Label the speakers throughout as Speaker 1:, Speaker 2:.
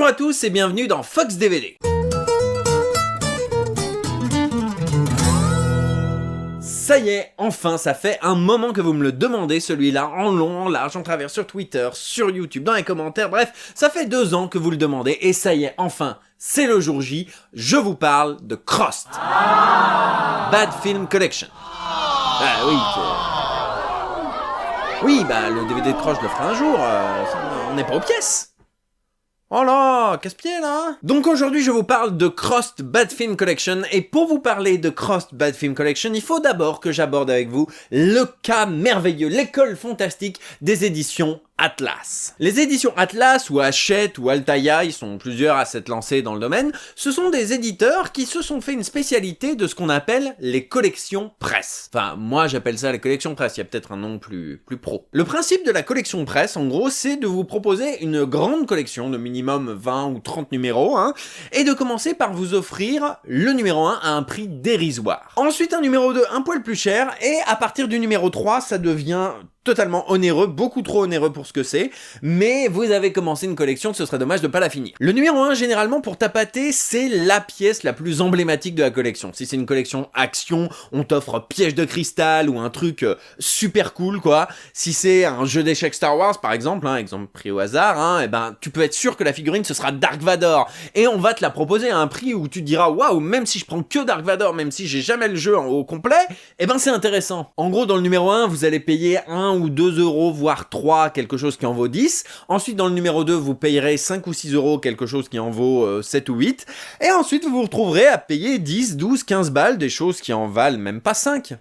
Speaker 1: à tous et bienvenue dans Fox DVD. Ça y est, enfin, ça fait un moment que vous me le demandez, celui-là, en long, en large, en travers, sur Twitter, sur YouTube, dans les commentaires, bref, ça fait 2 ans que vous le demandez, et ça y est, enfin, c'est le jour J, je vous parle de Crossed. Bad Film Collection. Ah oui, oui, bah, le DVD de Crossed, je le ferai un jour, on n'est pas aux pièces. Oh là, casse-pied là. Donc aujourd'hui je vous parle de Crossed Bad Film Collection, et pour vous parler de Crossed Bad Film Collection, il faut d'abord que j'aborde avec vous le cas merveilleux, l'école fantastique des éditions Atlas. Les éditions Atlas ou Hachette ou Altaïa, ils sont plusieurs à s'être lancés dans le domaine, ce sont des éditeurs qui se sont fait une spécialité de ce qu'on appelle les collections presse. Enfin, moi j'appelle ça les collections presse, il y a peut-être un nom plus pro. Le principe de la collection presse, en gros, c'est de vous proposer une grande collection de minimum 20 ou 30 numéros, et de commencer par vous offrir le numéro 1 à un prix dérisoire. Ensuite un numéro 2 un poil plus cher, et à partir du numéro 3, ça devient totalement onéreux, beaucoup trop onéreux pour ce que c'est, mais vous avez commencé une collection, ce serait dommage de pas la finir. Le numéro 1, généralement, pour tapater, c'est la pièce la plus emblématique de la collection. Si c'est une collection action, on t'offre Piège de cristal ou un truc super cool, quoi. Si c'est un jeu d'échecs Star Wars, par exemple, exemple pris au hasard, et ben, tu peux être sûr que la figurine, ce sera Dark Vador, et on va te la proposer à un prix où tu te diras, waouh, même si je prends que Dark Vador, même si j'ai jamais le jeu au complet, et ben c'est intéressant. En gros, dans le numéro 1, vous allez payer 1 ou 2 euros, voire 3, quelque chose qui en vaut 10. Ensuite, dans le numéro 2, vous payerez 5 ou 6 euros, quelque chose qui en vaut 7 ou 8. Et ensuite, vous vous retrouverez à payer 10, 12, 15 balles, des choses qui en valent même pas 5.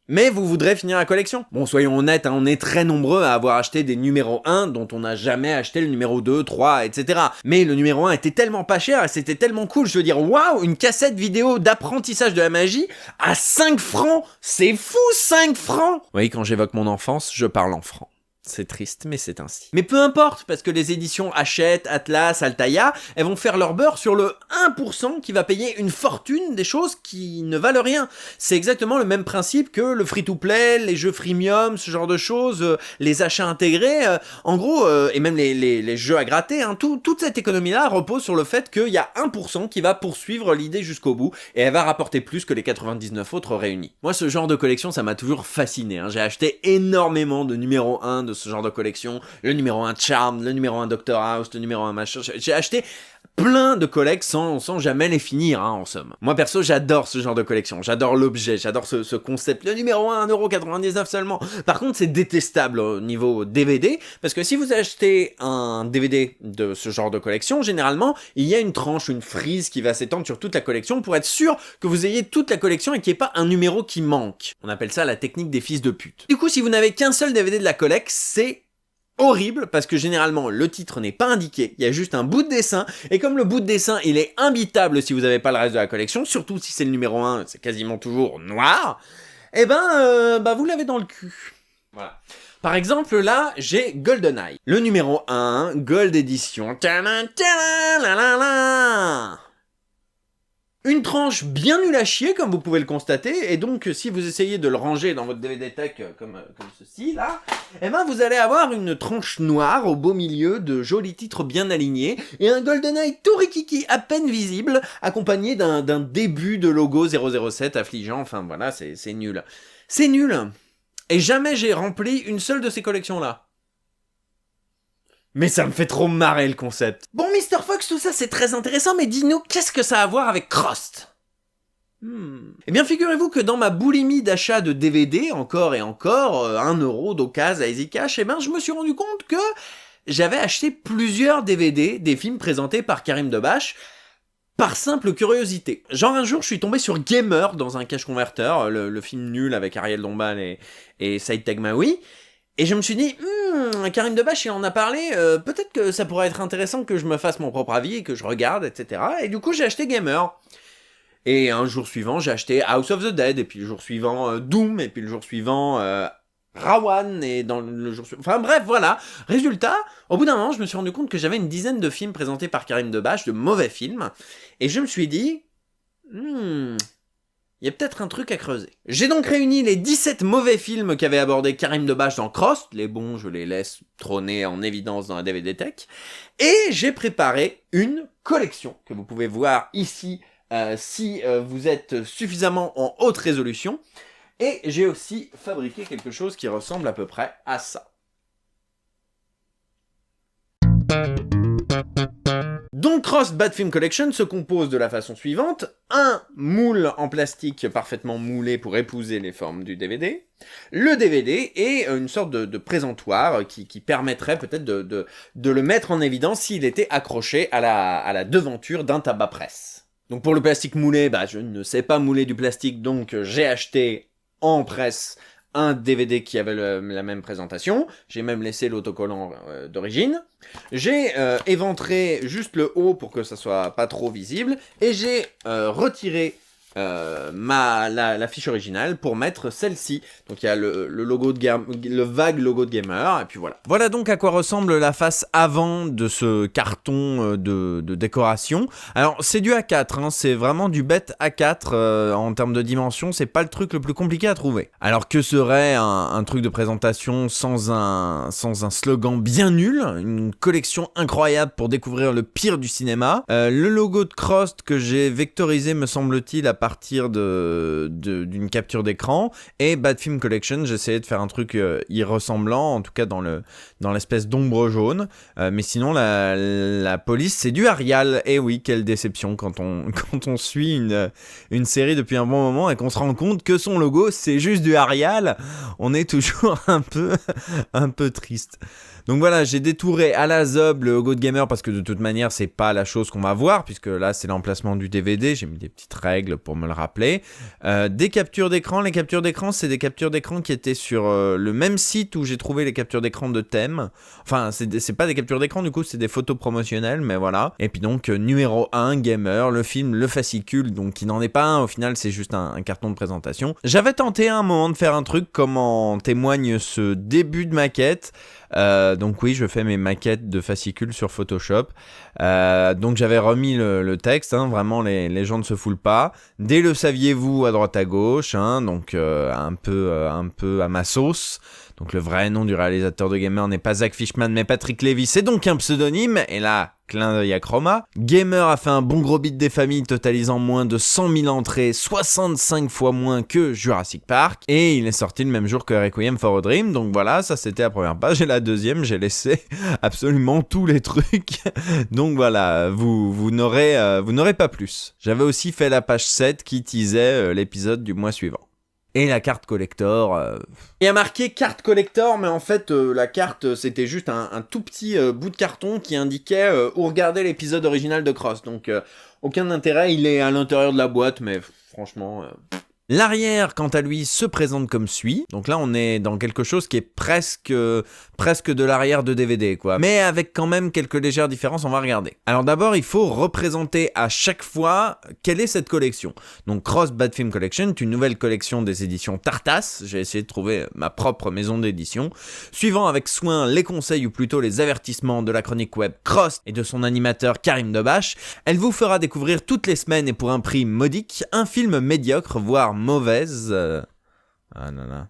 Speaker 1: Mais vous voudrez finir la collection. Bon, soyons honnêtes, on est très nombreux à avoir acheté des numéros 1 dont on n'a jamais acheté le numéro 2, 3, etc. Mais le numéro 1 était tellement pas cher et c'était tellement cool, je veux dire, waouh, une cassette vidéo d'apprentissage de la magie à 5 francs. C'est fou, 5 francs. Oui, quand j'évoque mon enfance, je parle en francs. C'est triste, mais c'est ainsi. Mais peu importe, parce que les éditions Hachette, Atlas, Altaïa, elles vont faire leur beurre sur le 1% qui va payer une fortune des choses qui ne valent rien. C'est exactement le même principe que le free-to-play, les jeux freemium, ce genre de choses, les achats intégrés, en gros, et même les jeux à gratter, toute cette économie-là repose sur le fait qu'il y a 1% qui va poursuivre l'idée jusqu'au bout, et elle va rapporter plus que les 99 autres réunis. Moi, ce genre de collection, ça m'a toujours fasciné, J'ai acheté énormément de numéro 1 de ce genre de collection, le numéro 1 Charm, le numéro 1 Doctor House, le numéro 1 machin, j'ai acheté plein de collects sans jamais les finir, en somme. Moi perso, j'adore ce genre de collection, j'adore l'objet, j'adore ce concept, le numéro 1, 1,99€ seulement. Par contre, c'est détestable au niveau DVD, parce que si vous achetez un DVD de ce genre de collection, généralement, il y a une tranche, une frise qui va s'étendre sur toute la collection pour être sûr que vous ayez toute la collection et qu'il n'y ait pas un numéro qui manque. On appelle ça la technique des fils de pute. Du coup, si vous n'avez qu'un seul DVD de la collecte, c'est horrible, parce que généralement le titre n'est pas indiqué, il y a juste un bout de dessin, et comme le bout de dessin il est imbitable si vous n'avez pas le reste de la collection, surtout si c'est le numéro 1, c'est quasiment toujours noir, et vous l'avez dans le cul. Voilà. Par exemple, là, j'ai GoldenEye, le numéro 1, Gold Edition. Une tranche bien nulle à chier, comme vous pouvez le constater, et donc si vous essayez de le ranger dans votre DVD Tech comme ceci, là, vous allez avoir une tranche noire au beau milieu de jolis titres bien alignés, et un GoldenEye tout rikiki à peine visible, accompagné d'un début de logo 007 affligeant, enfin voilà, c'est nul. C'est nul. Et jamais j'ai rempli une seule de ces collections-là. Mais ça me fait trop marrer le concept. Bon, Mr. Fox, tout ça c'est très intéressant, mais dis-nous, qu'est-ce que ça a à voir avec Crossed ? Eh bien, figurez-vous que dans ma boulimie d'achat de DVD, encore et encore, 1 euro d'occasion à Easy Cash, je me suis rendu compte que j'avais acheté plusieurs DVD des films présentés par Karim Debache, par simple curiosité. Genre un jour, je suis tombé sur Gamer dans un cache converteur, le film nul avec Ariel Dombal et Saïd Taghmaoui, et je me suis dit, Karim Debache, il en a parlé, peut-être que ça pourrait être intéressant que je me fasse mon propre avis et que je regarde, etc. Et du coup, j'ai acheté Gamer. Et un jour suivant, j'ai acheté House of the Dead, et puis le jour suivant, Doom, et puis le jour suivant, Rawan, et dans le jour suivant... Enfin bref, voilà. Résultat, au bout d'un moment, je me suis rendu compte que j'avais une dizaine de films présentés par Karim Debache, de mauvais films, et je me suis dit, il il y a peut-être un truc à creuser. J'ai donc réuni les 17 mauvais films qu'avait abordé Karim Debache dans Crossed, les bons je les laisse trôner en évidence dans la DVD Tech, et j'ai préparé une collection que vous pouvez voir ici si vous êtes suffisamment en haute résolution, et j'ai aussi fabriqué quelque chose qui ressemble à peu près à ça. Donc Crossed Bad Film Collection se compose de la façon suivante: un moule en plastique parfaitement moulé pour épouser les formes du DVD, le DVD et une sorte de présentoir qui permettrait peut-être de le mettre en évidence s'il était accroché à la devanture d'un tabac presse. Donc pour le plastique moulé, je ne sais pas mouler du plastique, donc j'ai acheté en presse un DVD qui avait la même présentation. J'ai même laissé l'autocollant d'origine. J'ai éventré juste le haut pour que ça soit pas trop visible. Et j'ai retiré la fiche originale pour mettre celle-ci. Donc il y a le vague logo de gamer, et puis voilà. Voilà donc à quoi ressemble la face avant de ce carton de décoration. Alors c'est du A4, hein, c'est vraiment du bête A4 en termes de dimension, c'est pas le truc le plus compliqué à trouver. Alors que serait un truc de présentation sans un slogan bien nul, une collection incroyable pour découvrir le pire du cinéma. Le logo de Crossed que j'ai vectorisé me semble-t-il à partir d'une capture d'écran, et Bad Film Collection, j'essayais de faire un truc y ressemblant, en tout cas dans l'espèce d'ombre jaune, mais sinon la police c'est du Arial, et oui, quelle déception quand on suit une série depuis un bon moment et qu'on se rend compte que son logo c'est juste du Arial, on est toujours un peu triste. Donc voilà, j'ai détouré à la zob le logo de gamer parce que de toute manière c'est pas la chose qu'on va voir, puisque là c'est l'emplacement du DVD, j'ai mis des petites règles pour me le rappeler. Des captures d'écran, les captures d'écran c'est des captures d'écran qui étaient sur le même site où j'ai trouvé les captures d'écran de thème. Enfin c'est pas des captures d'écran du coup, c'est des photos promotionnelles, mais voilà. Et puis donc numéro 1, gamer, le film, le fascicule, donc qui n'en est pas un, au final c'est juste un carton de présentation. J'avais tenté à un moment de faire un truc comme en témoigne ce début de maquette. Donc oui, je fais mes maquettes de fascicules sur Photoshop. Donc j'avais remis le texte, hein, vraiment les gens ne se foulent pas. Dès le saviez-vous à droite à gauche, hein, donc un peu à ma sauce. Donc le vrai nom du réalisateur de Gamer n'est pas Zach Fishman mais Patrick Levy, c'est donc un pseudonyme, et là, clin d'œil à Chroma. Gamer a fait un bon gros beat des familles totalisant moins de 100 000 entrées, 65 fois moins que Jurassic Park, et il est sorti le même jour que Requiem for a Dream, donc voilà, ça c'était la première page, et la deuxième, j'ai laissé absolument tous les trucs, donc voilà, vous n'aurez pas plus. J'avais aussi fait la page 7 qui teasait l'épisode du mois suivant. Et la carte collector. Il y a marqué carte collector, mais en fait, la carte, c'était juste un tout petit bout de carton qui indiquait où regarder l'épisode original de Crossed. Donc, aucun intérêt, il est à l'intérieur de la boîte, mais franchement... L'arrière, quant à lui, se présente comme suit. Donc là, on est dans quelque chose qui est presque de l'arrière de DVD, quoi. Mais avec quand même quelques légères différences, on va regarder. Alors d'abord, il faut représenter à chaque fois quelle est cette collection. Donc Crossed Bad Film Collection est une nouvelle collection des éditions Tartas. J'ai essayé de trouver ma propre maison d'édition. Suivant avec soin les conseils ou plutôt les avertissements de la chronique web Crossed et de son animateur Karim Debache, elle vous fera découvrir toutes les semaines et pour un prix modique, un film médiocre, voire mauvaise, ah non, non.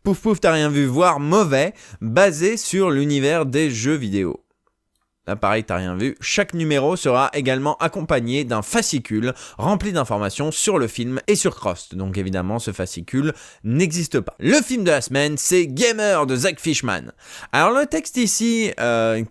Speaker 1: Pouf pouf, t'as rien vu, voire mauvais, basé sur l'univers des jeux vidéo. Là, pareil, t'as rien vu. Chaque numéro sera également accompagné d'un fascicule rempli d'informations sur le film et sur Crossed. Donc évidemment, ce fascicule n'existe pas. Le film de la semaine, c'est Gamer de Zach Fishman. Alors le texte ici,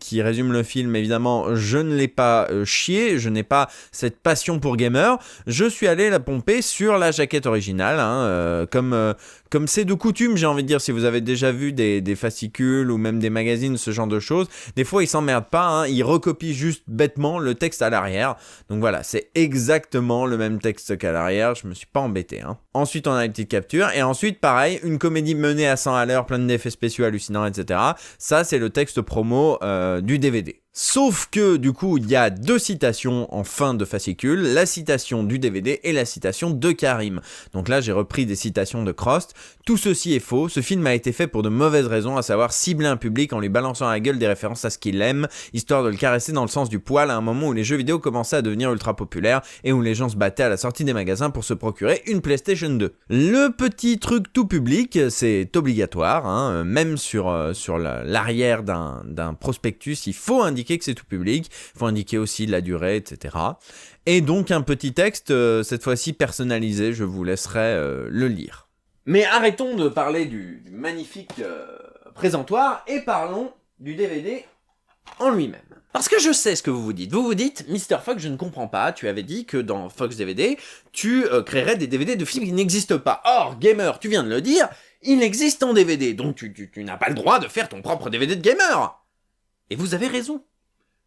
Speaker 1: qui résume le film, évidemment, je ne l'ai pas chié, je n'ai pas cette passion pour Gamer. Je suis allé la pomper sur la jaquette originale, hein, comme c'est de coutume, j'ai envie de dire, si vous avez déjà vu des fascicules ou même des magazines, ce genre de choses, des fois ils s'emmerdent pas, hein, ils recopient juste bêtement le texte à l'arrière. Donc voilà, c'est exactement le même texte qu'à l'arrière, je me suis pas embêté. Hein. Ensuite, on a une petite capture, et ensuite, pareil, une comédie menée à 100 à l'heure, plein d'effets spéciaux hallucinants, etc. Ça, c'est le texte promo du DVD. Sauf que, du coup, il y a 2 citations en fin de fascicule, la citation du DVD et la citation de Karim. Donc là, j'ai repris des citations de Crost. Tout ceci est faux, ce film a été fait pour de mauvaises raisons, à savoir cibler un public en lui balançant à la gueule des références à ce qu'il aime, histoire de le caresser dans le sens du poil à un moment où les jeux vidéo commençaient à devenir ultra populaires et où les gens se battaient à la sortie des magasins pour se procurer une PlayStation 2. Le petit truc tout public, c'est obligatoire, hein, même sur l'arrière d'un prospectus, il faut indiquer que c'est tout public, il faut indiquer aussi la durée, etc. Et donc un petit texte, cette fois-ci personnalisé, je vous laisserai le lire. Mais arrêtons de parler du magnifique présentoir et parlons du DVD en lui-même. Parce que je sais ce que vous vous dites. Vous vous dites, Mr. Fox, je ne comprends pas, tu avais dit que dans Fox DVD, tu créerais des DVD de films qui n'existent pas. Or, gamer, tu viens de le dire, il existe en DVD, donc tu n'as pas le droit de faire ton propre DVD de gamer. Et vous avez raison.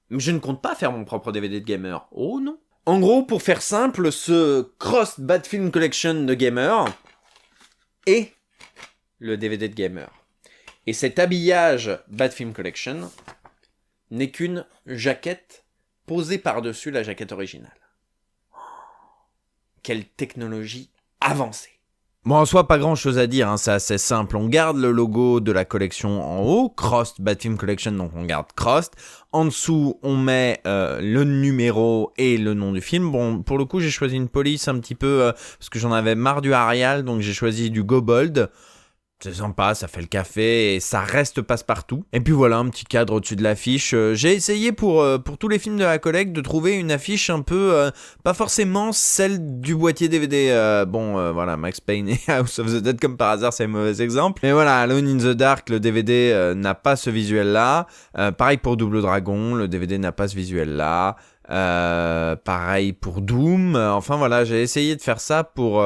Speaker 1: Je ne compte pas faire mon propre DVD de gamer. Oh non. En gros, pour faire simple, ce Crossed Bad Film Collection de gamer est le DVD de gamer. Et cet habillage Bad Film Collection n'est qu'une jaquette posée par-dessus la jaquette originale. Quelle technologie avancée. Bon, en soi, pas grand chose à dire, hein, c'est assez simple. On garde le logo de la collection en haut, Crossed Bad Film Collection, donc on garde Crossed. En dessous, on met le numéro et le nom du film. Bon, pour le coup, j'ai choisi une police un petit peu, parce que j'en avais marre du Arial, donc j'ai choisi du Go Bold. C'est sympa, ça fait le café et ça reste passe-partout. Et puis voilà, un petit cadre au-dessus de l'affiche. J'ai essayé pour tous les films de la collecte de trouver une affiche un peu, pas forcément celle du boîtier DVD. Voilà, Max Payne et House of the Dead comme par hasard, c'est un mauvais exemple. Mais voilà, Alone in the Dark, le DVD n'a pas ce visuel-là. Pareil pour Double Dragon, le DVD n'a pas ce visuel-là. Pareil pour Doom. Enfin voilà, j'ai essayé de faire ça pour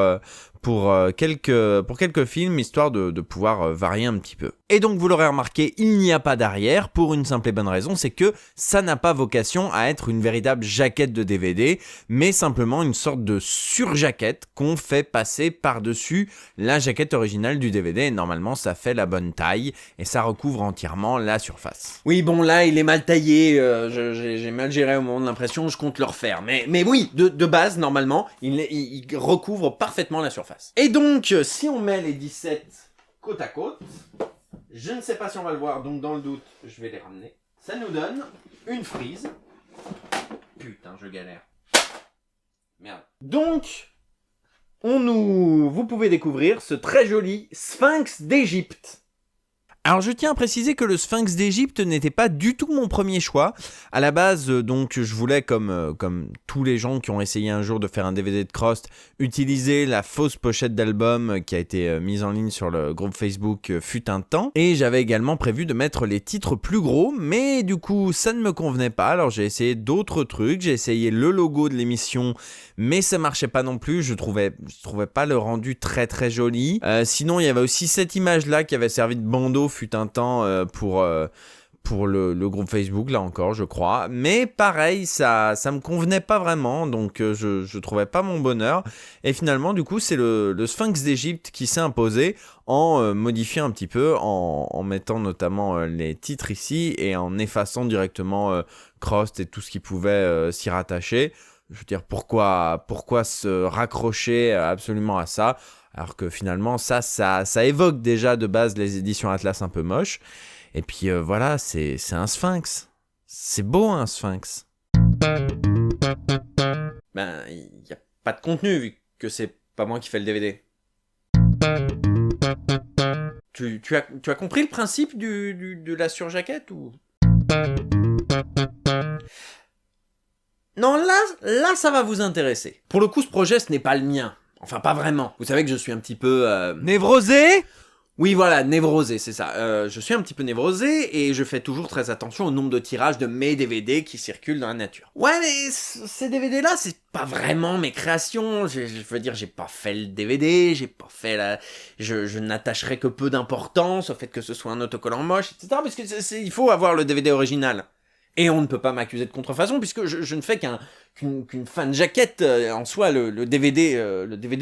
Speaker 1: quelques films, histoire de pouvoir varier un petit peu. Et donc vous l'aurez remarqué, il n'y a pas d'arrière, pour une simple et bonne raison, c'est que ça n'a pas vocation à être une véritable jaquette de DVD, mais simplement une sorte de surjaquette qu'on fait passer par-dessus la jaquette originale du DVD, et normalement ça fait la bonne taille, et ça recouvre entièrement la surface. Oui bon là il est mal taillé, j'ai mal géré au moment de l'impression, je compte le refaire, mais oui, de base normalement, il recouvre parfaitement la surface. Et donc, si on met les 17 côte à côte, je ne sais pas si on va le voir, donc dans le doute, je vais les ramener. Ça nous donne une frise. Putain, je galère. Merde. Donc, vous pouvez découvrir ce très joli Sphinx d'Égypte. Alors je tiens à préciser que le Sphinx d'Égypte n'était pas du tout mon premier choix. À la base, donc je voulais, comme tous les gens qui ont essayé un jour de faire un DVD de Crossed, utiliser la fausse pochette d'album qui a été mise en ligne sur le groupe Facebook fut un temps. Et j'avais également prévu de mettre les titres plus gros, mais du coup ça ne me convenait pas. Alors j'ai essayé d'autres trucs, j'ai essayé le logo de l'émission, mais ça marchait pas non plus. Je trouvais pas le rendu très très joli. Sinon il y avait aussi cette image là qui avait servi de bandeau fut un temps pour le groupe Facebook, là encore, je crois. Mais pareil, ça me convenait pas vraiment, donc je trouvais pas mon bonheur. Et finalement, du coup, c'est le Sphinx d'Égypte qui s'est imposé en modifiant un petit peu, en mettant notamment les titres ici et en effaçant directement Crossed et tout ce qui pouvait s'y rattacher. Je veux dire, pourquoi se raccrocher absolument à ça ? Alors que finalement, ça évoque déjà de base les éditions Atlas un peu moches. Et puis voilà, c'est un sphinx. C'est beau un sphinx. Ben, il n'y a pas de contenu vu que c'est pas moi qui fais le DVD. Tu as compris le principe de la surjaquette ou... Non, là, ça va vous intéresser. Pour le coup, ce projet, ce n'est pas le mien. Enfin, pas vraiment. Vous savez que je suis un petit peu... Névrosé ? Oui, voilà, névrosé, c'est ça. Je suis un petit peu névrosé et je fais toujours très attention au nombre de tirages de mes DVD qui circulent dans la nature. Ouais, mais ces DVD-là, c'est pas vraiment mes créations. Je veux dire, j'ai pas fait le DVD, j'ai pas fait la... Je n'attacherai que peu d'importance au fait que ce soit un autocollant moche, etc. Parce que il faut avoir le DVD original. Et on ne peut pas m'accuser de contrefaçon puisque je ne fais qu'une fan jaquette en soi. Le DVD,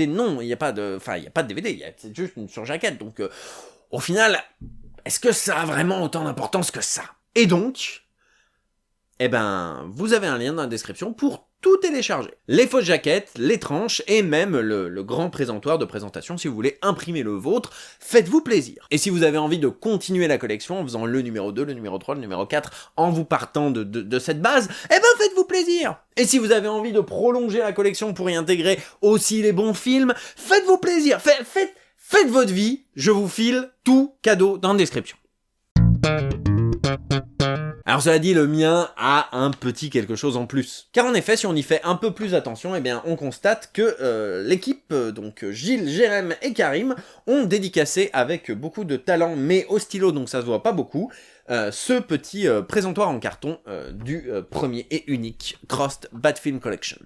Speaker 1: non, il n'y a pas de DVD, c'est juste une surjaquette. Donc, au final, est-ce que ça a vraiment autant d'importance que ça ? Et donc, eh ben, vous avez un lien dans la description pour tout télécharger. Les fausses jaquettes, les tranches et même le grand présentoir de présentation si vous voulez imprimer le vôtre, faites-vous plaisir. Et si vous avez envie de continuer la collection en faisant le numéro 2, le numéro 3, le numéro 4, en vous partant de cette base, eh ben faites-vous plaisir. Et si vous avez envie de prolonger la collection pour y intégrer aussi les bons films, faites-vous plaisir, faites votre vie, je vous file tout cadeau dans la description. Alors cela dit, le mien a un petit quelque chose en plus. Car en effet, si on y fait un peu plus attention, eh bien on constate que l'équipe, donc Gilles, Jérém et Karim, ont dédicacé avec beaucoup de talent, mais au stylo, donc ça se voit pas beaucoup, ce petit présentoir en carton du premier et unique Crossed Bad Film Collection.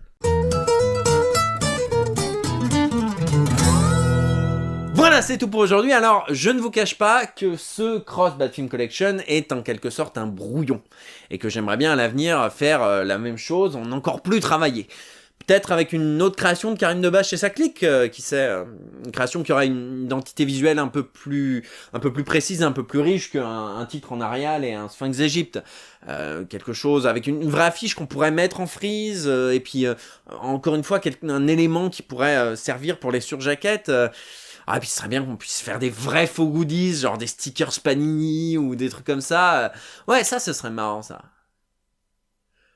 Speaker 1: Voilà, c'est tout pour aujourd'hui. Alors, je ne vous cache pas que ce Crossed Bad Film Collection est en quelque sorte un brouillon. Et que j'aimerais bien à l'avenir faire la même chose en encore plus travaillé. Peut-être avec une autre création de Karim Debache chez Saclic, qui sait, une création qui aura une identité visuelle un peu plus précise, un peu plus riche qu'un titre en Arial et un Sphinx d'Égypte. Quelque chose avec une vraie affiche qu'on pourrait mettre en frise, et puis encore une fois un élément qui pourrait servir pour les surjaquettes. Ah, et puis ce serait bien qu'on puisse faire des vrais faux goodies, genre des stickers Panini ou des trucs comme ça. Ouais, ça, ce serait marrant, ça.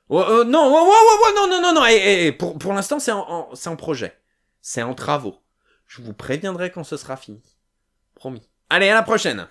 Speaker 1: Non, non. Et pour l'instant, c'est en projet. C'est en travaux. Je vous préviendrai quand ce sera fini. Promis. Allez, à la prochaine!